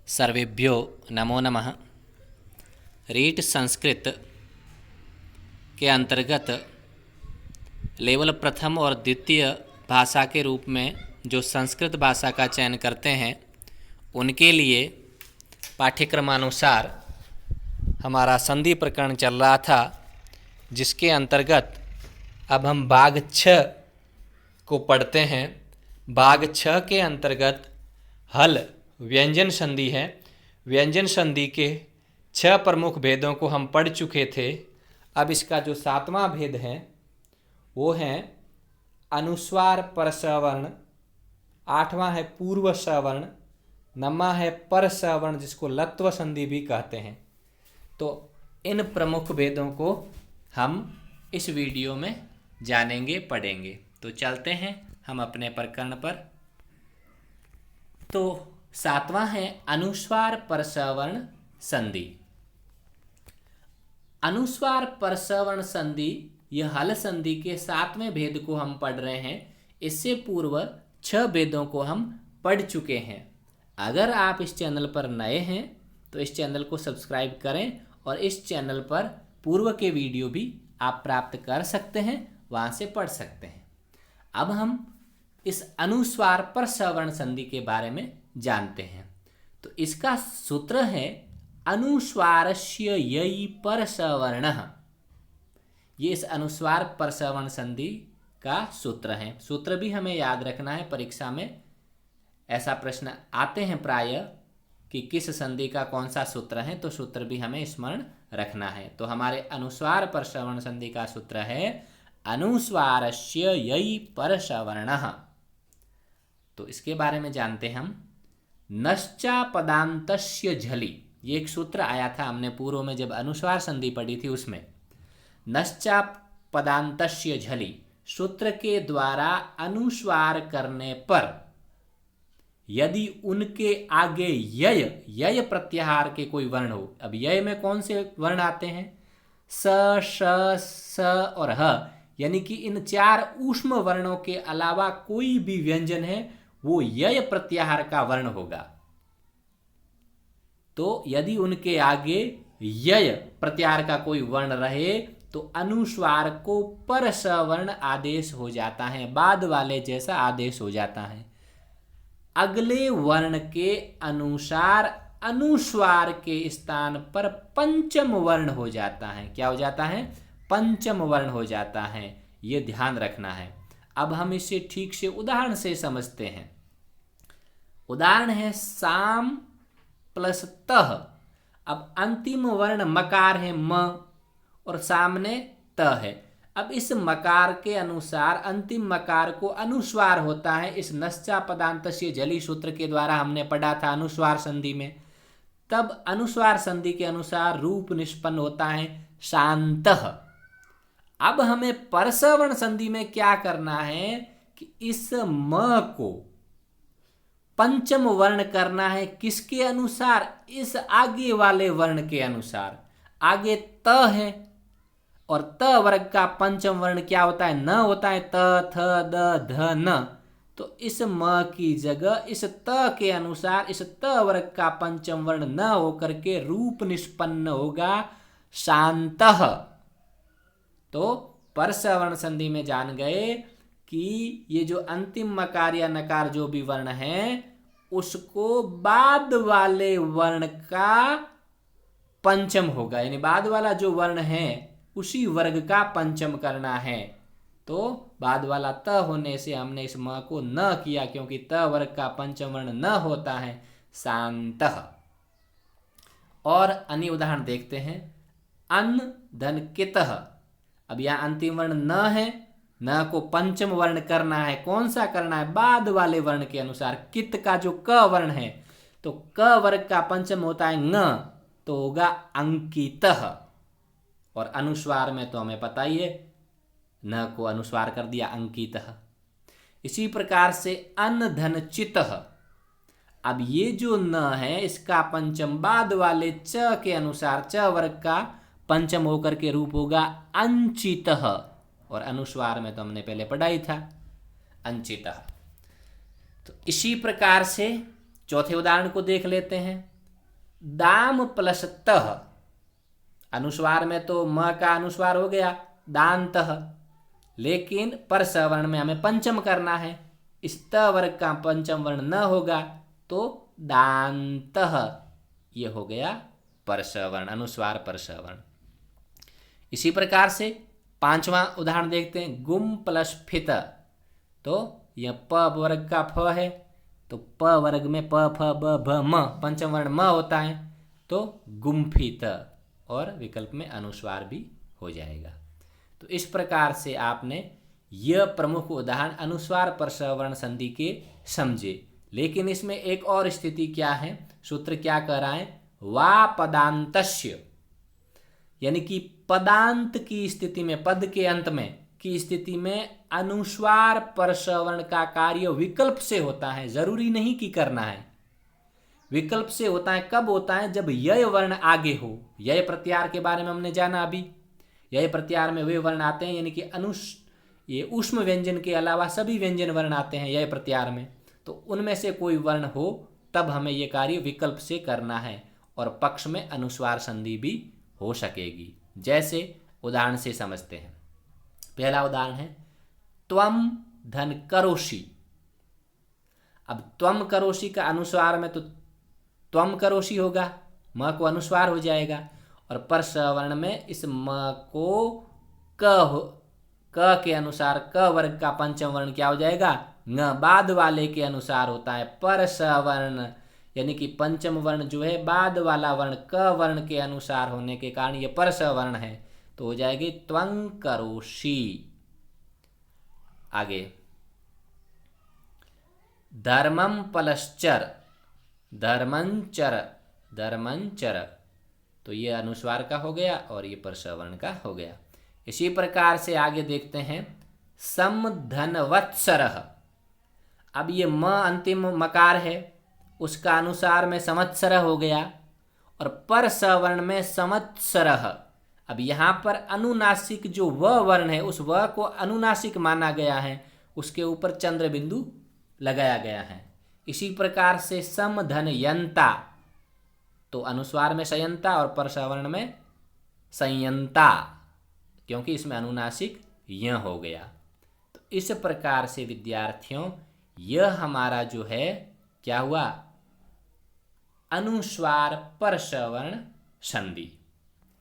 सर्वेभ्यो नमो नमः। रीट संस्कृत के अंतर्गत लेवल प्रथम और द्वितीय भाषा के रूप में जो संस्कृत भाषा का चयन करते हैं उनके लिए पाठ्यक्रमानुसार हमारा संधि प्रकरण चल रहा था, जिसके अंतर्गत अब हम भाग 6 को पढ़ते हैं। भाग 6 के अंतर्गत हल व्यंजन संधि है। व्यंजन संधि के 6 प्रमुख भेदों को हम पढ़ चुके थे। अब इसका जो 7वां भेद है वो है अनुस्वार पर सवर्ण, 8वां है पूर्व सवर्ण, 9वां है पर सवर्ण जिसको लत्व संधि भी कहते हैं। तो इन प्रमुख भेदों को हम इस वीडियो में जानेंगे, पढ़ेंगे। तो चलते हैं हम अपने प्रकरण पर। तो 7वां है अनुस्वार पर सवर्ण संधि। अनुस्वार पर सवर्ण संधि यह हल संधि के 7वें भेद को हम पढ़ रहे हैं। इससे पूर्व 6 भेदों को हम पढ़ चुके हैं। अगर आप इस चैनल पर नए हैं तो इस चैनल को सब्सक्राइब करें और इस चैनल पर पूर्व के वीडियो भी आप प्राप्त कर सकते हैं, वहाँ से पढ़ सकते हैं। अब हम इस अनुस्वार पर सवर्ण संधि के बारे में जानते हैं। तो इसका सूत्र है अनुस्वारस्य ययि पर सवर्णः। ये इस अनुस्वार पर सवर्ण संधि का सूत्र है। सूत्र भी हमें याद रखना है, परीक्षा में ऐसा प्रश्न आते हैं प्रायः कि किस संधि का कौन सा सूत्र है, तो सूत्र भी हमें स्मरण रखना है। तो हमारे अनुस्वार पर सवर्ण संधि का सूत्र है अनुस्वारस्य ययि पर सवर्णः। तो इसके बारे में जानते हैं हम। नश्चा पदान्तस्य झलि, ये एक सूत्र आया था हमने पूर्व में जब अनुस्वार संधि पढ़ी थी उसमें। नश्चा पदान्तस्य झलि सूत्र के द्वारा अनुस्वार करने पर यदि उनके आगे यय प्रत्याहार के कोई वर्ण हो। अब यय में कौन से वर्ण आते हैं? स, श, स और ह, यानी कि इन 4 ऊष्म वर्णों के अलावा कोई भी व्यंजन है वो यय प्रत्याहार का वर्ण होगा। तो यदि उनके आगे यय प्रत्याहार का कोई वर्ण रहे तो अनुस्वार को पर सवर्ण आदेश हो जाता है, बाद वाले जैसा आदेश हो जाता है। अगले वर्ण के अनुसार अनुस्वार के स्थान पर पंचम वर्ण हो जाता है। क्या हो जाता है? पंचम वर्ण हो जाता है। ये ध्यान रखना है। अब हम इसे ठीक से उदाहरण से समझते हैं। उदाहरण है साम प्लस तह। अब अंतिम वर्ण मकार है म और सामने त है। अब इस मकार के अनुसार अंतिम मकार को अनुस्वार होता है। इस नश्चा पदान्तस्य झलि सूत्र के द्वारा हमने पढ़ा था अनुस्वार संधि में। तब अनुस्वार संधि के अनुसार रूप निष्पन्न होता है शान्तः। अब हमें परसवर्ण संधि में क्या करना है कि इस म को पंचम वर्ण करना है। किसके अनुसार? इस आगे वाले वर्ण के अनुसार। आगे त है और त वर्ग का पंचम वर्ण क्या होता है? न होता है। त, थ, द, ध, न। तो इस म की जगह इस त के अनुसार इस त वर्ग का पंचम वर्ण न होकर के रूप निष्पन्न होगा शान्तः। तो परसवर्ण संधि में जान गए कि ये जो अंतिम मकार या नकार जो भी वर्ण है उसको बाद वाले वर्ण का पंचम होगा, यानी बाद वाला जो वर्ण है उसी वर्ग का पंचम करना है। तो बाद वाला त होने से हमने इस म को न किया, क्योंकि त वर्ग का पंचम वर्ण न होता है शान्तः। और अन्य उदाहरण देखते हैं। अन धन कितः। अब यहाँ अंतिम वर्ण न है, न को पंचम वर्ण करना है। कौन सा करना है? बाद वाले वर्ण के अनुसार। कित का जो क वर्ण है तो क वर्ग का पंचम होता है न, तो होगा अंकितः। और अनुस्वार में तो हमें पता ही है, न को अनुस्वार कर दिया अंकितः। इसी प्रकार से अन धन चितः। अब ये जो न है इसका पंचम बाद वाले च के अनुसार च वर्ग का पंचम होकर के रूप होगा अंचितः। और अनुस्वार में तो हमने पहले पढ़ा ही था अंचितः। तो इसी प्रकार से चौथे उदाहरण को देख लेते हैं। दाम प्लस तह, अनुस्वार में तो म का अनुस्वार हो गया दांतः, लेकिन परस वर्ण में हमें पंचम करना है, इस त वर्ग का पंचम वर्ण न होगा तो दांतः, ये हो गया परस वर्ण, अनुस्वार परस वर्ण। इसी प्रकार से पांचवा उदाहरण देखते हैं, गुम प्लस फित, तो यह प वर्ग का फ है, तो प वर्ग में प फ ब भ म पंचम वर्ण म होता है, तो गुम्फित, और विकल्प में अनुस्वार भी हो जाएगा। तो इस प्रकार से आपने यह प्रमुख उदाहरण अनुस्वार परस वर्ण संधि के समझे। लेकिन इसमें एक और स्थिति क्या है, सूत्र क्या कह रहा है, वा पदांतस्य, यानी कि पदांत की स्थिति में, पद के अंत में की स्थिति में अनुस्वार परस वर्ण का कार्य विकल्प से होता है, जरूरी नहीं कि करना है, विकल्प से होता है। कब होता है, जब यय वर्ण आगे हो। यय प्रत्याहार के बारे में हमने जाना अभी, यय प्रत्याहार में वे वर्ण आते हैं, यानी कि ये ऊष्म व्यंजन के अलावा सभी व्यंजन वर्ण आते हैं यय प्रत्याहार में, तो उनमें से कोई वर्ण हो तब हमें ये कार्य विकल्प से करना है, और पक्ष में अनुस्वार संधि भी हो सकेगी। जैसे उदाहरण से समझते हैं। पहला उदाहरण है त्वम धन करोषि। अब त्वम करोषि का अनुस्वार में तो त्वम करोषि होगा, म को अनुस्वार हो जाएगा, और परस वर्ण में इस म को क के अनुसार क वर्ग का पंचम वर्ण क्या हो जाएगा, न, बाद वाले के अनुसार होता है परस वर्ण, यानी कि पंचम वर्ण जो है बाद वाला वर्ण क वर्ण के अनुसार होने के कारण ये परस वर्ण है, तो हो जाएगी त्वं करोषि। आगे धर्मम प्लश्चर, धर्मंचर, धर्मंचर, तो ये अनुस्वार का हो गया और ये परस वर्ण का हो गया। इसी प्रकार से आगे देखते हैं समधनवत्सरः। अब ये म अंतिम मकार है, उसका अनुसार में संवत्सर हो गया, और परस वर्ण में संवत्सरः। अब यहाँ पर अनुनासिक जो व वर्ण है उस व को अनुनासिक माना गया है, उसके ऊपर चंद्र बिंदु लगाया गया है। इसी प्रकार से समधनयंता, तो अनुस्वार में संयंता और परस वर्ण में संयंता, क्योंकि इसमें अनुनासिक य हो गया। तो इस प्रकार से विद्यार्थियों यह हमारा जो है क्या हुआ, अनुस्वार परस वर्ण संधि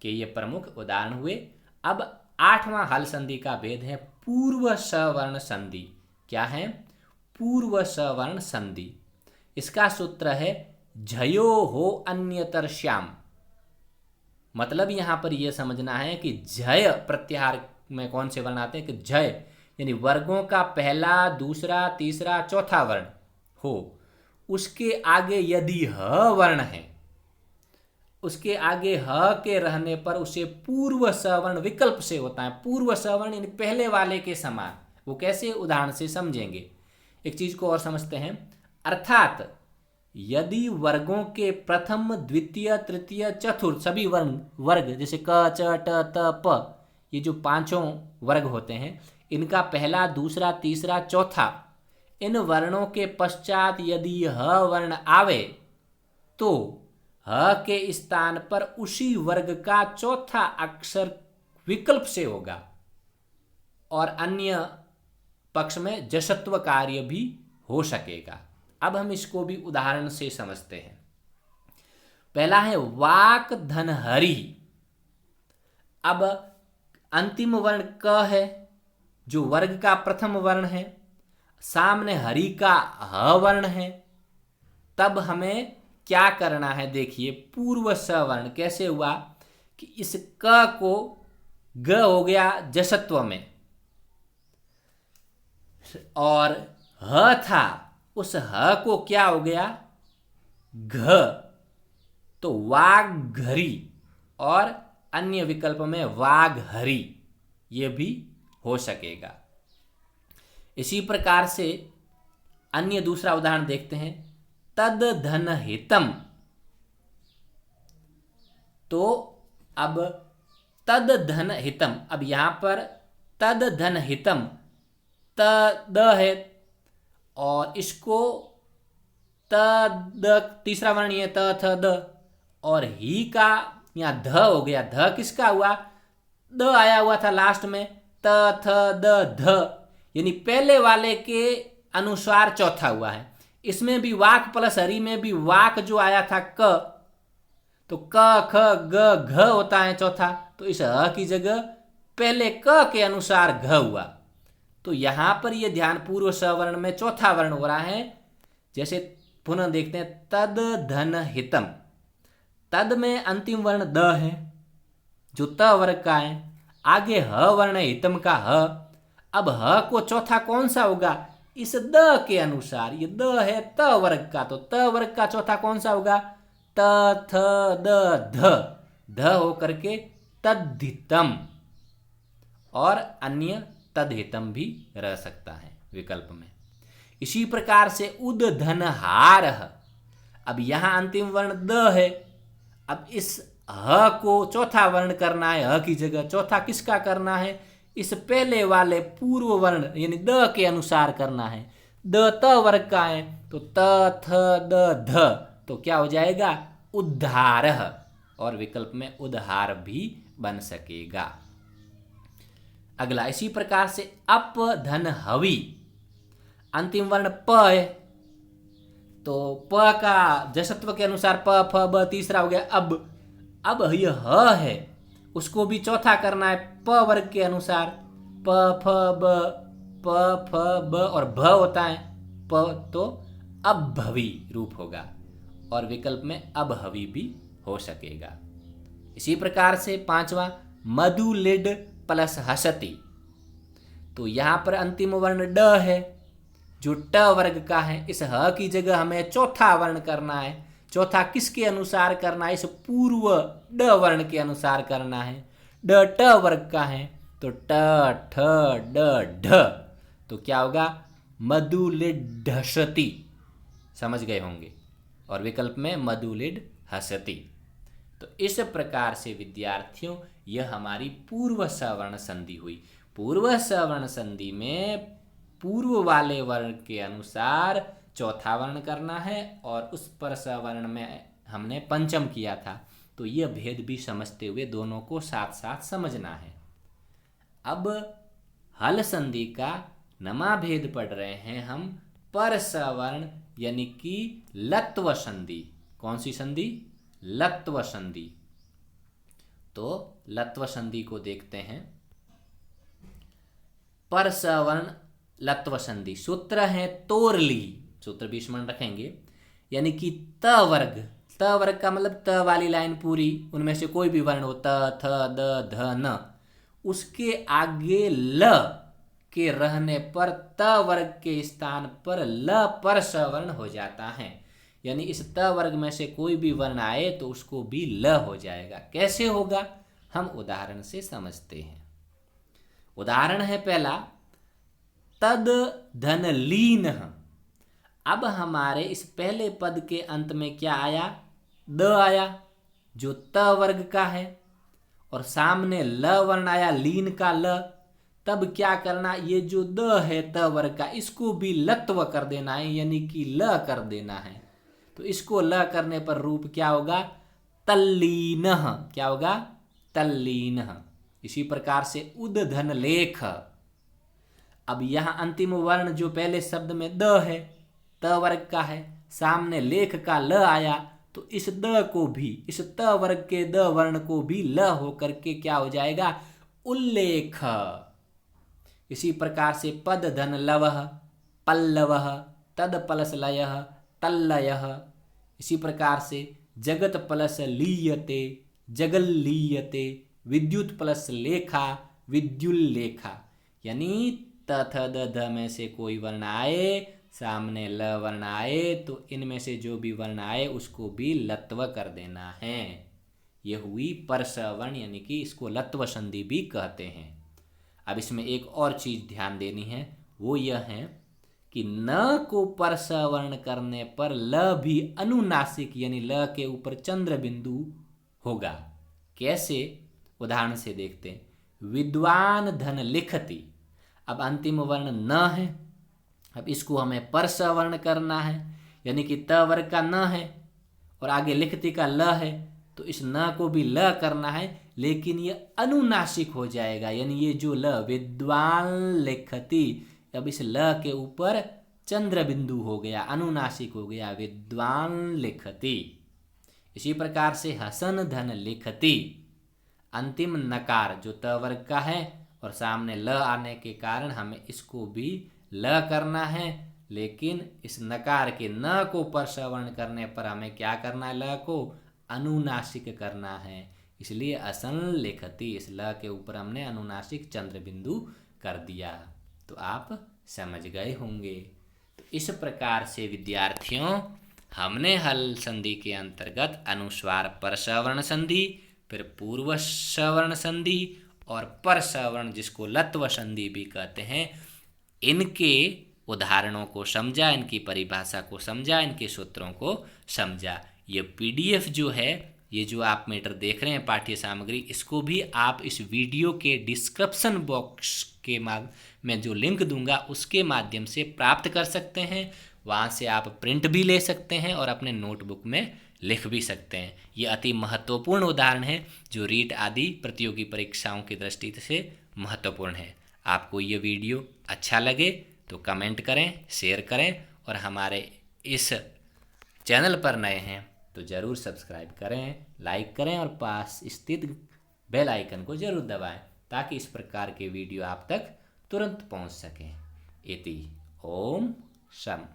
के ये प्रमुख उदाहरण हुए। अब आठवां हल संधि का भेद है पूर्व सवर्ण संधि। क्या है, पूर्व सवर्ण संधि। इसका सूत्र है झयो हो अन्यतरश्याम। मतलब यहां पर यह समझना है कि झय प्रत्याहार में कौन से वर्ण आते हैं, कि झय यानी वर्गों का पहला, दूसरा, तीसरा, चौथा वर्ण हो, उसके आगे यदि ह वर्ण है, उसके आगे ह के रहने पर उसे पूर्व सवर्ण विकल्प से होता है। पूर्व सवर्ण यानी पहले वाले के समान। वो कैसे, उदाहरण से समझेंगे। एक चीज को और समझते हैं, अर्थात यदि वर्गों के प्रथम, द्वितीय, तृतीय, चतुर्थ सभी वर्ग जैसे क, च, ट, त, प, ये जो पांचों वर्ग होते हैं, इनका पहला, दूसरा, तीसरा, चौथा, इन वर्णों के पश्चात यदि ह वर्ण आवे तो ह के स्थान पर उसी वर्ग का चौथा अक्षर विकल्प से होगा, और अन्य पक्ष में जशत्व कार्य भी हो सकेगा। अब हम इसको भी उदाहरण से समझते हैं। पहला है वाक धन हरि। अब अंतिम वर्ण क है जो वर्ग का प्रथम वर्ण है, सामने हरि का ह वर्ण है, तब हमें क्या करना है, देखिए पूर्व सवर्ण कैसे हुआ कि इस क को ग हो गया जशत्व में, और ह था, उस ह को क्या हो गया घ, तो वाघरी, और अन्य विकल्प में वाघहरी, ये भी हो सकेगा। इसी प्रकार से अन्य दूसरा उदाहरण देखते हैं, तद धन हितम। तो अब तद धन हितम, अब यहां पर तद धन हितम तद है, और इसको तद तीसरा वर्ण ये त थ द, और ही का यहाँ ध हो गया। ध किसका हुआ? द आया हुआ था लास्ट में, त थ द ध, यानी पहले वाले के अनुसार चौथा हुआ है। इसमें भी वाक प्लस हरि में भी वाक जो आया था क, तो क ख ग घ होता है चौथा, तो इस ह की जगह पहले क के अनुसार घ हुआ। तो यहां पर यह ध्यान पूर्व सवर्ण में चौथा वर्ण हो रहा है। जैसे पुनः देखते हैं, तद धन हितम, तद में अंतिम वर्ण द है जो त वर्ग का है, आगे ह वर्ण है हितम का ह। अब ह को चौथा कौन सा होगा? इस द के अनुसार, ये द है त वर्ग का, तो त वर्ग का चौथा कौन सा होगा? त थ द ध, ध हो करके तद्धितम, और अन्य तद्हितम भी रह सकता है विकल्प में। इसी प्रकार से उद धन हार, अब यहां अंतिम वर्ण द है। अब इस ह को चौथा वर्ण करना है, ह की जगह चौथा किसका करना है? इस पहले वाले पूर्व वर्ण यानी द के अनुसार करना है। द त वर्ग का है, तो त थ द ध, तो क्या हो जाएगा? उद्धार, और विकल्प में उद्धार भी बन सकेगा। अगला इसी प्रकार से अप धन हवि, अंतिम वर्ण प है, तो प का जसत्व के अनुसार प फ ब तीसरा हो गया अब यह ह है, उसको भी चौथा करना है प वर्ग के अनुसार, प फ ब और भ होता है प, तो अभवी रूप होगा, और विकल्प में अभवी भी हो सकेगा। इसी प्रकार से पांचवा मधुलिड प्लस हसती, तो यहां पर अंतिम वर्ण ड है जो ट वर्ग का है। इस ह की जगह हमें चौथा वर्ण करना है। चौथा किसके अनुसार करना है? इस पूर्व ड वर्ण के अनुसार करना है। ड ट वर्ग का है, तो ट ठ ड ढ, तो क्या होगा? मधुलिड हसती, समझ गए होंगे, और विकल्प में मधुलिड हसती। तो इस प्रकार से विद्यार्थियों यह हमारी पूर्व सवर्ण संधि हुई। पूर्व सवर्ण संधि में पूर्व वाले वर्ण के अनुसार चौथा वर्ण करना है, और उस पर सवर्ण में हमने पंचम किया था। तो यह भेद भी समझते हुए दोनों को साथ साथ समझना है। अब हल संधि का नमा भेद पढ़ रहे हैं हम, पर सवर्ण यानी कि लत्व संधि। कौन सी संधि? लत्व संधि। तो लत्व संधि को देखते हैं। पर सवर्ण लत्व संधि सूत्र है तोरली, सूत्र भी स्मरण रखेंगे, यानी कि त वर्ग, त वर्ग का मतलब त वाली लाइन पूरी, उनमें से कोई भी वर्ण हो, त थ द ध न, उसके आगे ल के रहने पर त वर्ग के स्थान पर ल पर सवर्ण हो जाता है। यानी इस त वर्ग में से कोई भी वर्ण आए तो उसको भी ल हो जाएगा। कैसे होगा, हम उदाहरण से समझते हैं। उदाहरण है पहला, तद धन लीन। अब हमारे इस पहले पद के अंत में क्या आया? द आया जो त वर्ग का है, और सामने ल वर्ण आया लीन का ल। तब क्या करना, ये जो द है त वर्ग का, इसको भी लत्व कर देना है, यानी कि ल कर देना है। तो इसको ल करने पर रूप क्या होगा? तल्लीन। क्या होगा? तल्लीन। इसी प्रकार से उद्धन लेख। अब यहां अंतिम वर्ण जो पहले शब्द में द है, त वर्ग का है, सामने लेख का ल आया, तो इस द को भी, इस त वर्ग के द वर्ण को भी ल होकर के क्या हो जाएगा? उल्लेख। इसी प्रकार से पद धन लवः पल्लवः, तद प्लस लयः तल्लयः। इसी प्रकार से जगत प्लस लीयते जगल्लीयते, विद्युत प्लस लेखा विद्युल्लेखा। यानी त थ द ध में से कोई वर्ण आए, सामने ल वर्ण आए, तो इनमें से जो भी वर्ण आए उसको भी लत्व कर देना है। यह हुई पर सवर्ण, यानी कि इसको लत्व संधि भी कहते हैं। अब इसमें एक और चीज ध्यान देनी है, वो यह है कि न को पर सवर्ण करने पर ल भी अनुनासिक यानी ल के ऊपर चंद्र बिंदु होगा। कैसे? उदाहरण से देखते हैं। विद्वान धन लिखति, अब अंतिम वर्ण न है, अब इसको हमें पर सवर्ण करना है, यानी कि त वर्ग का न है, और आगे लिखती का ल है तो इस न को भी ल करना है, लेकिन ये अनुनासिक हो जाएगा, यानी ये जो ल विद्वान लिखती, अब इस ल के ऊपर चंद्र बिंदु हो गया, अनुनासिक हो गया, विद्वान लिखती। इसी प्रकार से हसन धन लिखती, अंतिम नकार जो त वर्ग का है और सामने ल आने के कारण हमें इसको भी ल करना है, लेकिन इस नकार के न को परसवर्ण करने पर हमें क्या करना है, ल को अनुनासिक करना है, इसलिए असन लिखती, इस ल के ऊपर हमने अनुनासिक चंद्र बिंदु कर दिया। तो आप समझ गए होंगे। तो इस प्रकार से विद्यार्थियों हमने हल संधि के अंतर्गत अनुस्वार परसवर्ण संधि, फिर पूर्व सवर्ण संधि और परसवर्ण जिसको लत्व संधि भी कहते हैं, इनके उदाहरणों को समझा, इनकी परिभाषा को समझा, इनके सूत्रों को समझा। ये पीडीएफ जो है, ये जो आप मैटर देख रहे हैं पाठ्य सामग्री, इसको भी आप इस वीडियो के डिस्क्रिप्शन बॉक्स के में जो लिंक दूंगा उसके माध्यम से प्राप्त कर सकते हैं। वहाँ से आप प्रिंट भी ले सकते हैं और अपने नोटबुक में लिख भी सकते हैं। ये अति महत्वपूर्ण उदाहरण है जो रीट आदि प्रतियोगी परीक्षाओं की दृष्टि से महत्वपूर्ण है। आपको ये वीडियो अच्छा लगे तो कमेंट करें, शेयर करें और हमारे इस चैनल पर नए हैं तो ज़रूर सब्सक्राइब करें, लाइक करें और पास स्थित बेल आइकन को ज़रूर दबाएं ताकि इस प्रकार के वीडियो आप तक तुरंत पहुंच सकें। इति ओम शम।